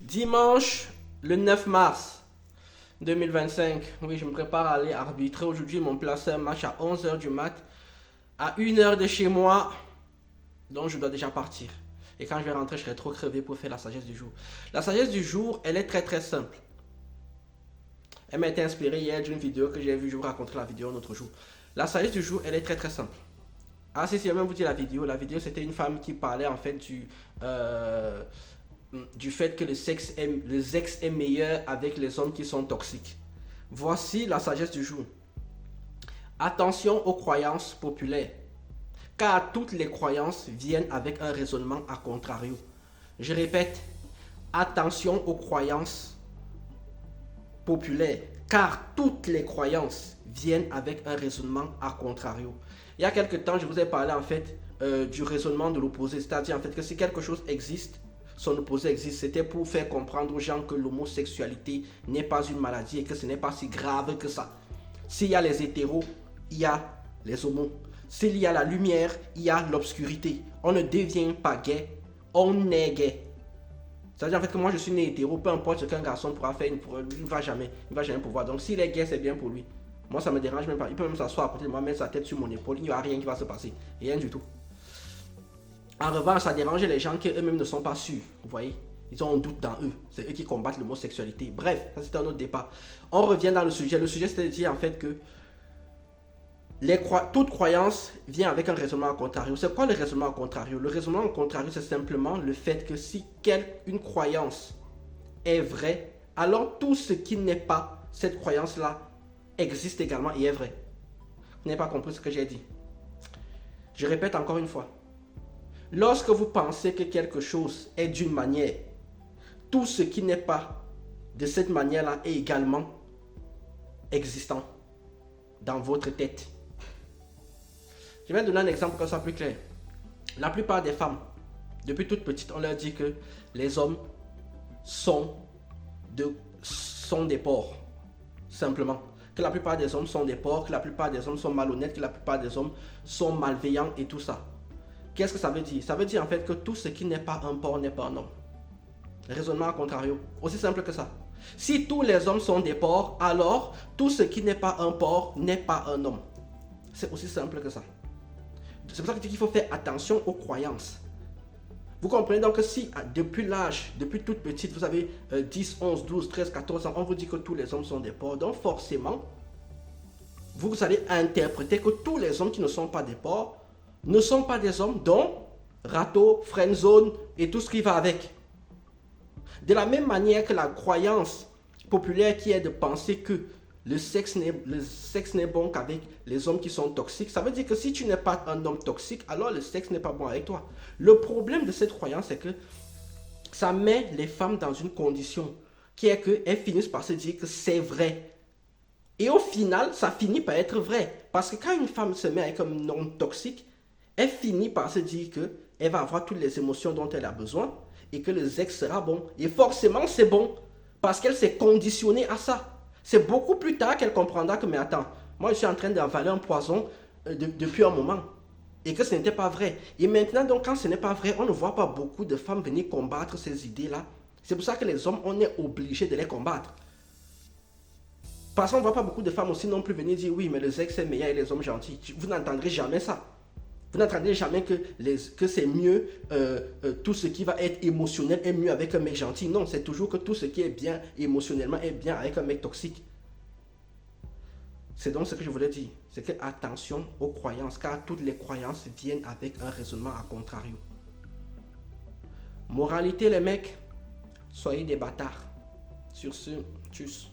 Dimanche, le 9 mars 2025. Oui, je me prépare à aller arbitrer. Aujourd'hui, ils m'ont placé un match à 11 h du mat, à 1 h de chez moi. Donc, je dois déjà partir. Et quand je vais rentrer, je serai trop crevé pour faire la sagesse du jour. La sagesse du jour, elle est très très simple. Elle m'a été inspirée hier d'une vidéo que j'ai vue. Je vous raconterai la vidéo un autre jour. La sagesse du jour, elle est très très simple. Ah, si, je vais même vous dire la vidéo. La vidéo, c'était une femme qui parlait en fait du fait que le sexe est meilleur avec les hommes qui sont toxiques. Voici la sagesse du jour. Attention aux croyances populaires, car toutes les croyances viennent avec un raisonnement à contrario. Je répète, attention aux croyances populaires, car toutes les croyances viennent avec un raisonnement à contrario. Il y a quelque temps, je vous ai parlé en fait du raisonnement de l'opposé, c'est-à-dire en fait que si quelque chose existe, son opposé existe. C'était pour faire comprendre aux gens que l'homosexualité n'est pas une maladie et que ce n'est pas si grave que ça. S'il y a les hétéros, il y a les homos. S'il y a la lumière, il y a l'obscurité. On ne devient pas gay, on est gay. C'est-à-dire en fait que moi je suis né hétéro, peu importe ce qu'un garçon pourra faire, il ne va jamais pouvoir. Donc s'il est gay, c'est bien pour lui. Moi ça me dérange même pas. Il peut même s'asseoir à côté de moi, mettre sa tête sur mon épaule, il n'y aura rien qui va se passer. Rien du tout. En revanche, ça dérange les gens qui eux-mêmes ne sont pas sûrs. Vous voyez, ils ont un doute dans eux. C'est eux qui combattent l'homosexualité. Bref, ça c'est un autre débat. On revient dans le sujet. Le sujet, c'est de dire en fait que toute croyance vient avec un raisonnement à contrario. C'est quoi le raisonnement à contrario? Le raisonnement à contrario, c'est simplement le fait que si une croyance est vraie, alors tout ce qui n'est pas cette croyance-là existe également et est vrai. Vous n'avez pas compris ce que j'ai dit. Je répète encore une fois. Lorsque vous pensez que quelque chose est d'une manière, tout ce qui n'est pas de cette manière-là est également existant dans votre tête. Je vais donner un exemple comme ça plus clair. La plupart des femmes, depuis toute petite, on leur dit que les hommes sont des porcs, simplement. Que la plupart des hommes sont des porcs, que la plupart des hommes sont malhonnêtes, que la plupart des hommes sont malveillants et tout ça. Qu'est-ce que ça veut dire? Ça veut dire en fait que tout ce qui n'est pas un porc n'est pas un homme. Raisonnement à contrario. Aussi simple que ça. Si tous les hommes sont des porcs, alors tout ce qui n'est pas un porc n'est pas un homme. C'est aussi simple que ça. C'est pour ça que je dis qu'il faut faire attention aux croyances. Vous comprenez donc que si depuis toute petite, vous avez 10, 11, 12, 13, 14 ans, on vous dit que tous les hommes sont des porcs, donc forcément, vous allez interpréter que tous les hommes qui ne sont pas des porcs ne sont pas des hommes, dont râteau, friendzone et tout ce qui va avec. De la même manière que la croyance populaire qui est de penser que le sexe n'est bon qu'avec les hommes qui sont toxiques, ça veut dire que si tu n'es pas un homme toxique, alors le sexe n'est pas bon avec toi. Le problème de cette croyance, c'est que ça met les femmes dans une condition qui est qu'elles finissent par se dire que c'est vrai. Et au final, ça finit par être vrai. Parce que quand une femme se met avec un homme toxique, elle finit par se dire qu'elle va avoir toutes les émotions dont elle a besoin et que le sexe sera bon. Et forcément, c'est bon parce qu'elle s'est conditionnée à ça. C'est beaucoup plus tard qu'elle comprendra que, mais attends, moi je suis en train d'avaler un poison depuis un moment et que ce n'était pas vrai. Et maintenant, donc, quand ce n'est pas vrai, on ne voit pas beaucoup de femmes venir combattre ces idées-là. C'est pour ça que les hommes, on est obligé de les combattre. Parce qu'on ne voit pas beaucoup de femmes aussi non plus venir dire oui, mais le sexe est meilleur et les hommes gentils. Vous n'entendrez jamais ça. Vous n'entendrez jamais que c'est mieux, tout ce qui va être émotionnel est mieux avec un mec gentil. Non, c'est toujours que tout ce qui est bien émotionnellement est bien avec un mec toxique. C'est donc ce que je voulais dire. C'est que attention aux croyances, car toutes les croyances viennent avec un raisonnement à contrario. Moralité les mecs, soyez des bâtards. Sur ce, tchuss.